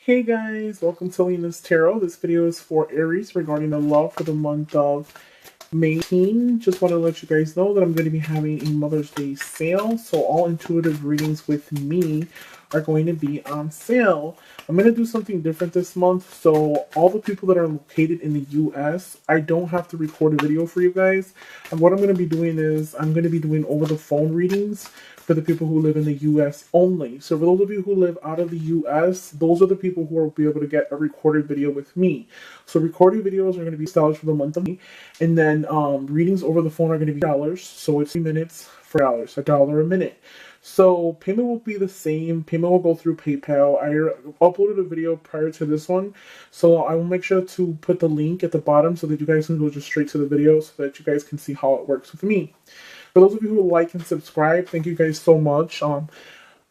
Hey guys, welcome to Lena's Tarot. This video is for Aries regarding the love for the month of May 18. Just want to let you guys know that I'm going to be having a Mother's Day sale, so all intuitive readings with me are going to be on sale. I'm going to do something different this month, so all the people that are located in the US, I don't have to record a video for you guys. And what I'm going to be doing is I'm going to be doing over the phone readings for the people who live in the US only. So for those of you who live out of the US, those are the people who will be able to get a recorded video with me. So recorded videos are going to be $6 for the month of May, and then readings over the phone are going to be $. So it's 3 minutes for $1, $1 a minute. So payment will be the same. Payment will go through PayPal. I uploaded a video prior to this one, so I will make sure to put the link at the bottom so that you guys can go just straight to the video so that you guys can see how it works with me. For those of you who like and subscribe, thank you guys so much.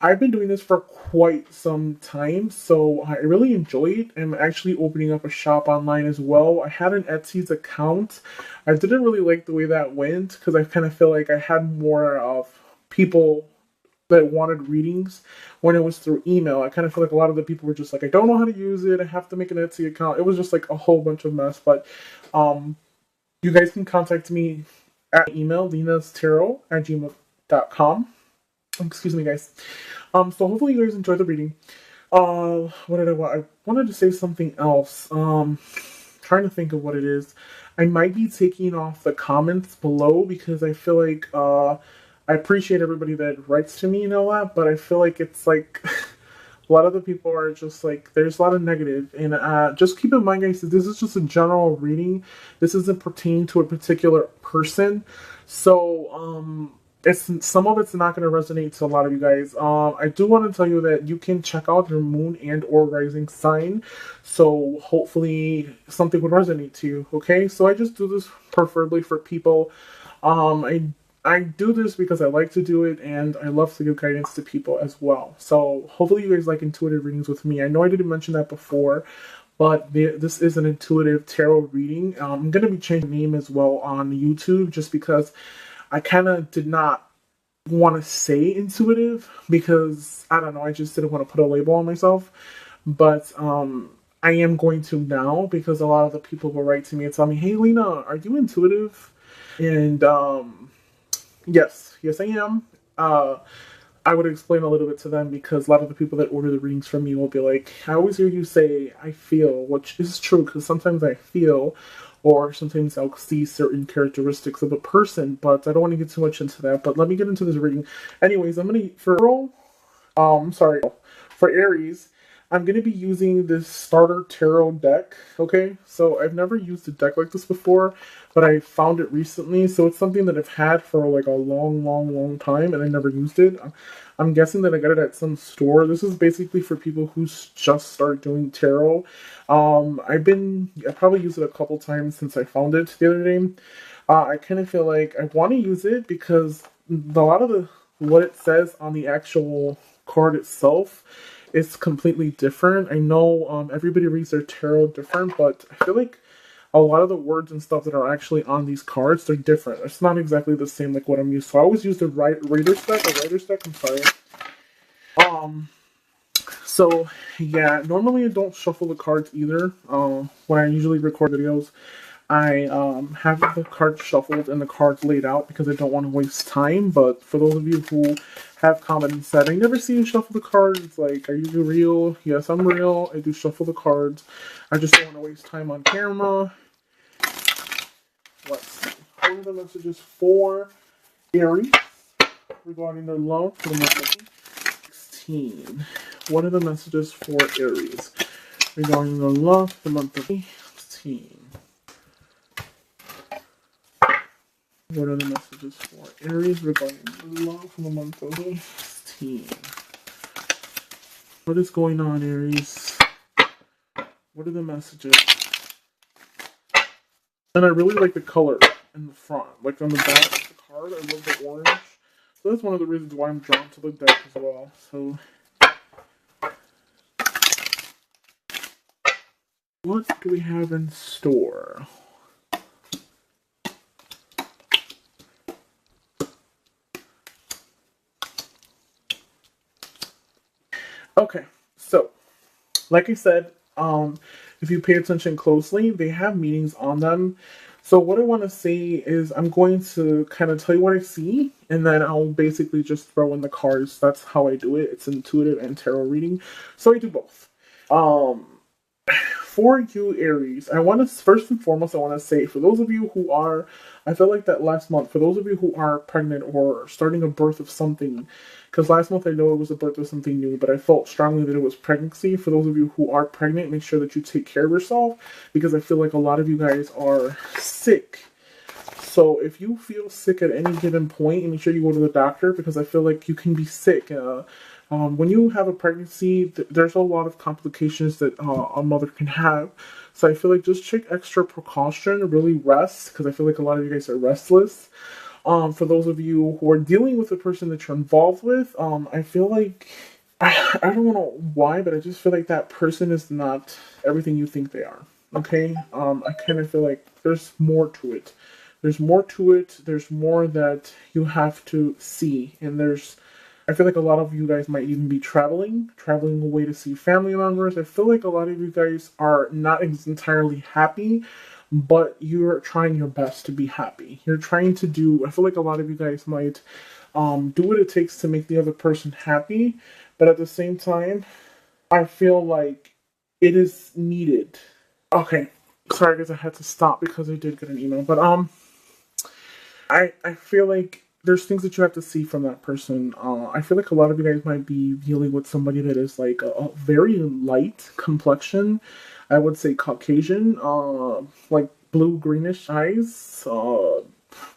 I've been doing this for quite some time, so I really enjoy it. I'm actually opening up a shop online as well. I had an Etsy's account. I didn't really like the way that went because I kind of feel like I had more of people that wanted readings when it was through email. I kind of feel like a lot of the people were just like, I don't know how to use it. I have to make an Etsy account. It was just like a whole bunch of mess. But you guys can contact me at email, lenastarot@gmail.com. Excuse me, guys. So hopefully you guys enjoyed the reading. What did I want? I wanted to say something else. Trying to think of what it is. I might be taking off the comments below because I feel like, I appreciate everybody that writes to me and all that, but I feel like it's like a lot of the people are just like, there's a lot of negative. And just keep in mind, guys, that this is just a general reading. This isn't pertaining to a particular person. So, some of it's not going to resonate to a lot of you guys. I do want to tell you that you can check out your moon and or rising sign. So hopefully something would resonate to you. Okay, so I just do this preferably for people. I do this because I like to do it and I love to give guidance to people as well. So hopefully you guys like intuitive readings with me. I know I didn't mention that before, but this is an intuitive tarot reading. I'm going to be changing the name as well on YouTube just because I kind of did not want to say intuitive because, I don't know, I just didn't want to put a label on myself. But I am going to now because a lot of the people will write to me and tell me, hey, Lena, are you intuitive? And yes, I am. I would explain a little bit to them because a lot of the people that order the readings from me will be like, I always hear you say, I feel, which is true because sometimes I feel, or sometimes I'll see certain characteristics of a person, but I don't want to get too much into that. But let me get into this reading. Anyways, for Aries, I'm going to be using this starter tarot deck, okay? So I've never used a deck like this before, but I found it recently, so it's something that I've had for like a long time, and I never used it. I'm guessing that I got it at some store. This is basically for people who just start doing tarot. I probably used it a couple times since I found it the other day. I kind of feel like I want to use it because a lot of what it says on the actual card itself is completely different. I know everybody reads their tarot different, but I feel like a lot of the words and stuff that are actually on these cards, they're different. It's not exactly the same like what I'm used to. I always use the writer's deck, I'm sorry. So yeah, normally I don't shuffle the cards either. When I usually record videos, I have the cards shuffled and the cards laid out because I don't want to waste time. But for those of you who have commented and said, I never see you shuffle the cards, it's like, are you real? Yes, I'm real. I do shuffle the cards. I just don't want to waste time on camera. Let's see. What are the messages for Aries regarding their love for the month of 16? What are the messages for Aries regarding their love for the month of 16? What are the messages for Aries regarding their love for the month of 16? What is going on, Aries? What are the messages? And I really like the color in the front. Like on the back of the card, I love the orange. So that's one of the reasons why I'm drawn to the deck as well. So, what do we have in store? Okay, so Like I said, if you pay attention closely, they have meanings on them. So what I want to say is I'm going to kind of tell you what I see, and then I'll basically just throw in the cards. That's how I do it. It's intuitive and tarot reading. So I do both. Um, for you, Aries, I want to first and foremost, I want to say for those of you who are, I feel like that last month, for those of you who are pregnant or starting a birth of something, because last month I know it was a birth of something new, but I felt strongly that it was pregnancy. For those of you who are pregnant, make sure that you take care of yourself because I feel like a lot of you guys are sick. So if you feel sick at any given point, make sure you go to the doctor because I feel like you can be sick. When you have a pregnancy, there's a lot of complications that a mother can have. So I feel like just take extra precaution, really rest, because I feel like a lot of you guys are restless. For those of you who are dealing with the person that you're involved with, I feel like I don't know why, but I just feel like that person is not everything you think they are. Okay, I kind of feel like there's more to it. There's more to it. There's more that you have to see, and there's. I feel like a lot of you guys might even be traveling away to see family members. I feel like a lot of you guys are not entirely happy, but you're trying your best to be happy. You're trying to do. I feel like a lot of you guys might do what it takes to make the other person happy, but at the same time, I feel like it is needed. Okay, sorry guys, I had to stop because I did get an email, but I feel like there's things that you have to see from that person. I feel like a lot of you guys might be dealing with somebody that is like a very light complexion. I would say Caucasian, like blue greenish eyes.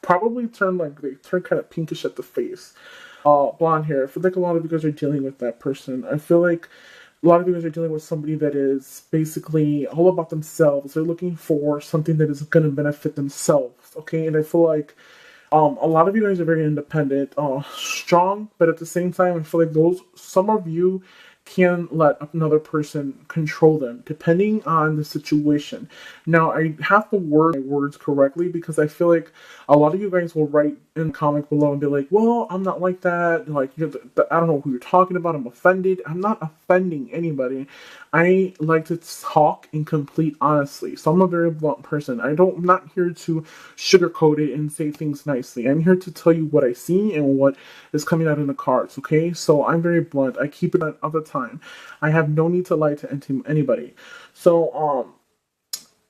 Probably turn like they turn kind of pinkish at the face. Blonde hair. I feel like a lot of you guys are dealing with that person. I feel like a lot of you guys are dealing with somebody that is basically all about themselves. They're looking for something that is going to benefit themselves. Okay, and I feel like a lot of you guys are very independent, strong, but at the same time, I feel like some of you can let another person control them, depending on the situation. Now, I have to word my words correctly because I feel like a lot of you guys will write in the comment below and be like, "Well, I'm not like that. Like, I don't know who you're talking about. I'm offended." I'm not offending anybody. I like to talk in complete honesty. So I'm a very blunt person. I'm not here to sugarcoat it and say things nicely. I'm here to tell you what I see and what is coming out in the cards, okay? So I'm very blunt. I keep it all the time. I have no need to lie to anybody. So,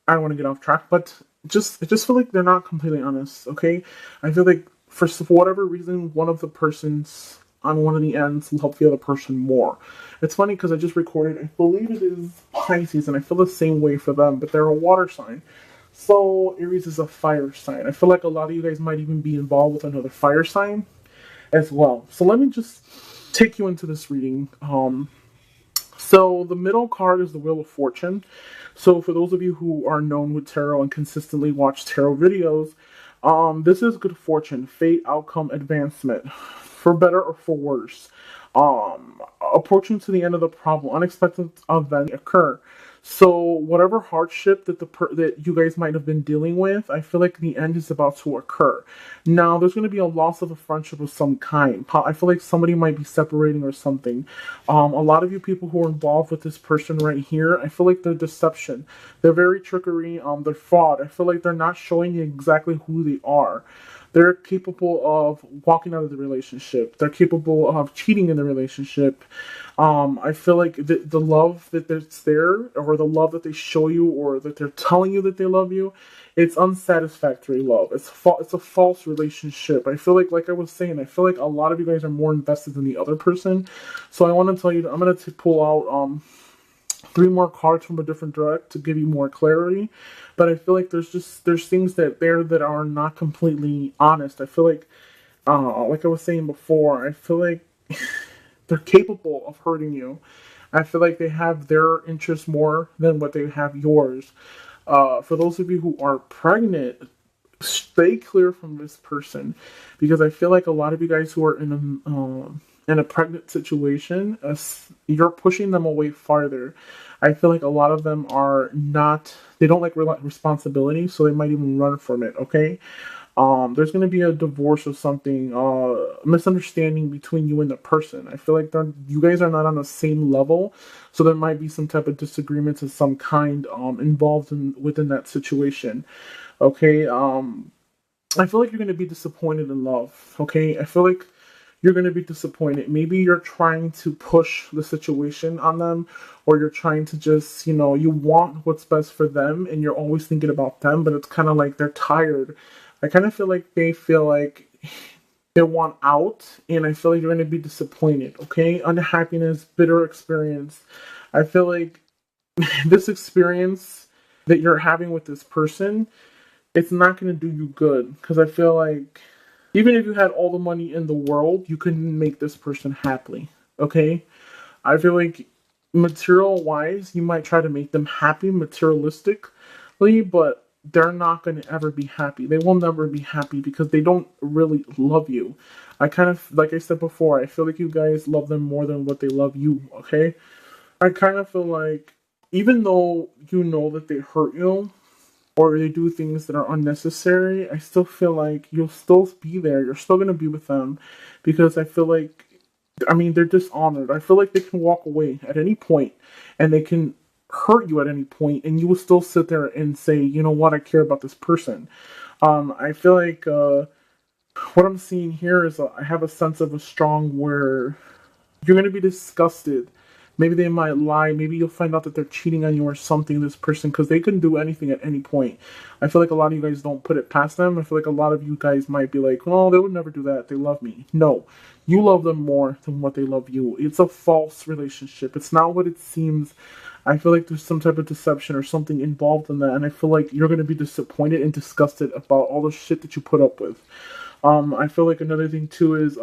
I don't want to get off track, but I just feel like they're not completely honest, okay? I feel like for whatever reason, one of the persons on one of the ends love the other person more. It's funny because I just recorded, I believe it is Pisces, and I feel the same way for them, but they're a water sign. So Aries is a fire sign. I feel like a lot of you guys might even be involved with another fire sign as well. So let me just take you into this reading. So the middle card is the Wheel of Fortune. So for those of you who are known with tarot and consistently watch tarot videos, this is good fortune, fate, outcome, advancement, for better or for worse. Approaching to the end of the problem, unexpected events occur. So whatever hardship that you guys might have been dealing with, I feel like the end is about to occur. Now there's going to be a loss of a friendship of some kind. I feel like somebody might be separating or something. A lot of you people who are involved with this person right here, I feel like they're deception. They're very trickery. They're fraud. I feel like they're not showing you exactly who they are. They're capable of walking out of the relationship. They're capable of cheating in the relationship. I feel like the love that's there, or the love that they show you, or that they're telling you that they love you, it's unsatisfactory love. It's a false relationship. I feel like I was saying, I feel like a lot of you guys are more invested than the other person. So I want to tell you, I'm going to pull out three more cards from a different deck to give you more clarity. But I feel like there's things that are not completely honest. I feel like I was saying before, I feel like they're capable of hurting you. I feel like they have their interests more than what they have yours. For those of you who are pregnant, stay clear from this person because I feel like a lot of you guys who are in a pregnant situation, you're pushing them away farther. I feel like a lot of them are not. They don't like responsibility, so they might even run from it. Okay. There's going to be a divorce or something, misunderstanding between you and the person. I feel like you guys are not on the same level, so there might be some type of disagreements of some kind involved within that situation. Okay, I feel like you're going to be disappointed in love. Okay, I feel like you're going to be disappointed. Maybe you're trying to push the situation on them, or you're trying to just, you want what's best for them and you're always thinking about them, but it's kind of like they're tired. I kind of feel like they feel like they want out, and I feel like you're going to be disappointed. Okay, unhappiness, bitter experience. I feel like this experience that you're having with this person, it's not going to do you good, because I feel like even if you had all the money in the world, you couldn't make this person happy. Okay? I feel like material wise, you might try to make them happy materialistically, but they're not going to ever be happy. They will never be happy because they don't really love you. I kind of, like I said before, I feel like you guys love them more than what they love you. Okay? I kind of feel like even though you know that they hurt you, or they do things that are unnecessary, I still feel like you'll still be there. You're still going to be with them because I feel like, I mean, they're dishonored. I feel like they can walk away at any point and they can hurt you at any point, and you will still sit there and say, you know what, I care about this person. I feel like what I'm seeing here is I have a sense of a strong where you're going to be disgusted. Maybe they might lie. Maybe you'll find out that they're cheating on you or something, this person, because they can do anything at any point. I feel like a lot of you guys don't put it past them. I feel like a lot of you guys might be like, oh, they would never do that. They love me. No, you love them more than what they love you. It's a false relationship. It's not what it seems. I feel like there's some type of deception or something involved in that. And I feel like you're going to be disappointed and disgusted about all the shit that you put up with. I feel like another thing too is,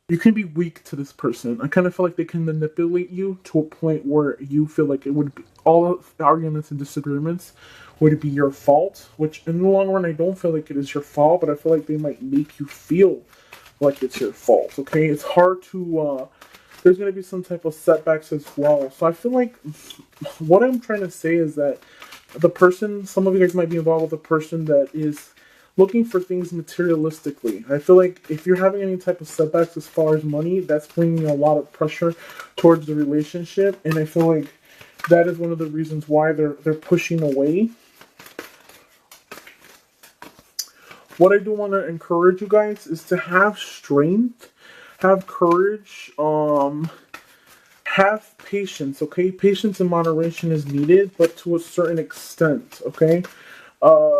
you can be weak to this person. I kind of feel like they can manipulate you to a point where you feel like it would be all arguments and disagreements would be your fault, which in the long run I don't feel like it is your fault, but I feel like they might make you feel like it's your fault. Okay, it's hard to there's going to be some type of setbacks as well. So I feel like what I'm trying to say is that the person, some of you guys might be involved with a person that is looking for things materialistically. I feel like if you're having any type of setbacks as far as money, that's bringing a lot of pressure towards the relationship, and I feel like that is one of the reasons why they're pushing away. What I do want to encourage you guys is to have strength, have courage, have patience. Okay, patience and moderation is needed, but to a certain extent. Okay. Uh,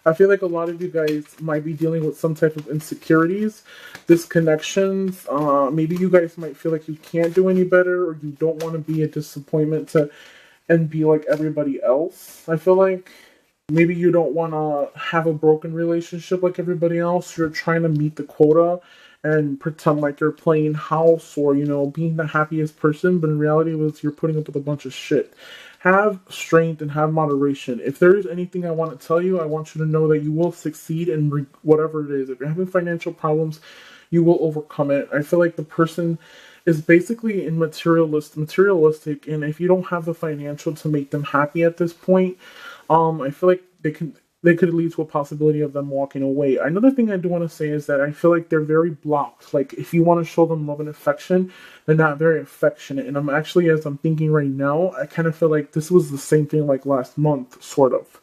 I feel like a lot of you guys might be dealing with some type of insecurities, disconnections. Maybe you guys might feel like you can't do any better, or you don't want to be a disappointment to and be like everybody else. I feel like maybe you don't want to have a broken relationship like everybody else. You're trying to meet the quota and pretend like you're playing house, or being the happiest person, but in reality it was you're putting up with a bunch of shit. Have strength and have moderation. If there is anything I want to tell you, I want you to know that you will succeed in whatever it is. If you're having financial problems, you will overcome it. I feel like the person is basically in materialistic, and if you don't have the financial to make them happy at this point, I feel like they could lead to a possibility of them walking away. Another thing I do want to say is that I feel like they're very blocked. Like, if you want to show them love and affection, they're not very affectionate. And I'm actually, as I'm thinking right now, I kind of feel like this was the same thing like last month, sort of.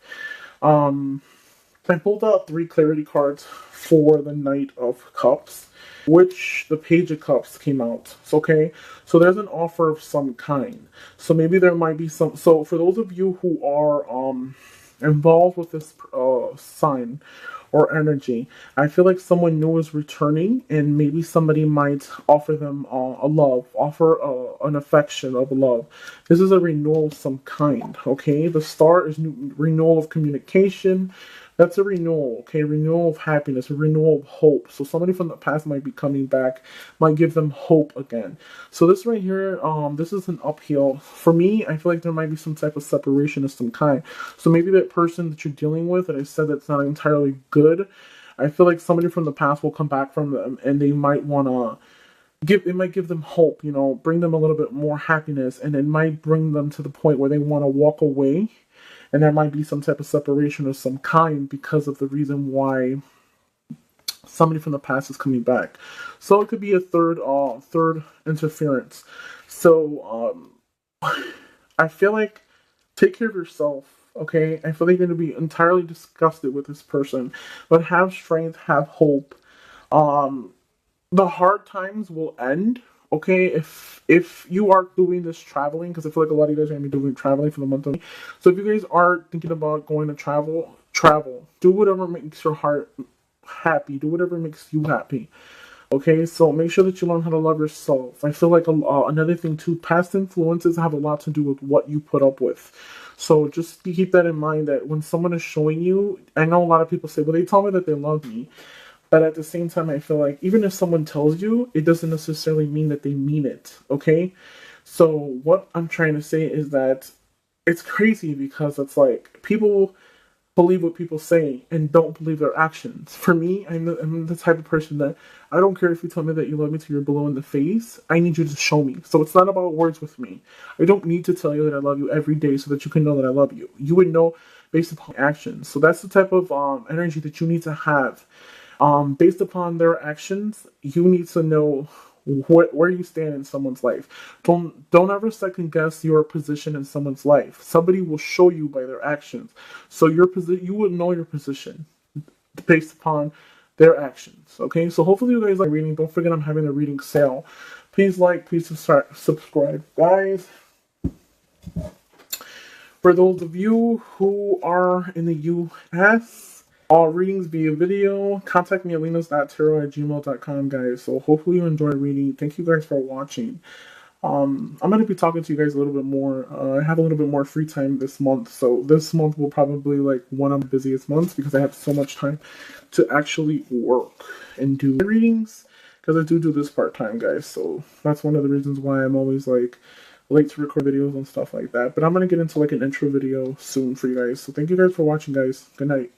Um, I pulled out 3 clarity cards for the Knight of Cups, which the Page of Cups came out. So, okay, so there's an offer of some kind. So maybe there might be some. So for those of you who are involved with this sign or energy, I feel like someone new is returning, and maybe somebody might offer them a love, offer an affection of love. This is a renewal of some kind. Okay, the star is renewal of communication. That's a renewal, okay? Renewal of happiness, a renewal of hope. So somebody from the past might be coming back, might give them hope again. So this right here, this is an uphill. For me, I feel like there might be some type of separation of some kind. So maybe that person that you're dealing with, that I said that's not entirely good, I feel like somebody from the past will come back from them, and they might want to it might give them hope, bring them a little bit more happiness, and it might bring them to the point where they want to walk away and there might be some type of separation of some kind because of the reason why somebody from the past is coming back. So it could be a third interference. So I feel like take care of yourself. Okay, I feel like you're gonna be entirely disgusted with this person, but have strength, have hope. Um, the hard times will end. Okay, if you are doing this traveling, because I feel like a lot of you guys are gonna be doing traveling for the month of May. So if you guys are thinking about going to travel, travel. Do whatever makes your heart happy. Do whatever makes you happy. Okay, so make sure that you learn how to love yourself. I feel like another thing too, past influences have a lot to do with what you put up with. So just keep that in mind that when someone is showing you, I know a lot of people say, well, they tell me that they love me. But at the same time, I feel like even if someone tells you, it doesn't necessarily mean that they mean it. Okay? So what I'm trying to say is that it's crazy because it's like people believe what people say and don't believe their actions. For me, I'm the type of person that I don't care if you tell me that you love me till you're below in the face. I need you to show me. So it's not about words with me. I don't need to tell you that I love you every day so that you can know that I love you. You would know based upon actions. So that's the type of energy that you need to have. Based upon their actions, you need to know where you stand in someone's life. Don't ever second guess your position in someone's life. Somebody will show you by their actions. So you will know your position based upon their actions. Okay, so hopefully you guys like reading. Don't forget I'm having a reading sale. Please like, please subscribe, guys. For those of you who are in the U.S., all readings via video, contact me at lenas.tarot@gmail.com, guys. So hopefully you enjoy reading. Thank you guys for watching. I'm going to be talking to you guys a little bit more. I have a little bit more free time this month. So this month will probably like one of the busiest months because I have so much time to actually work and do readings because I do this part-time, guys. So that's one of the reasons why I'm always like late to record videos and stuff like that. But I'm going to get into like an intro video soon for you guys. So thank you guys for watching, guys. Good night.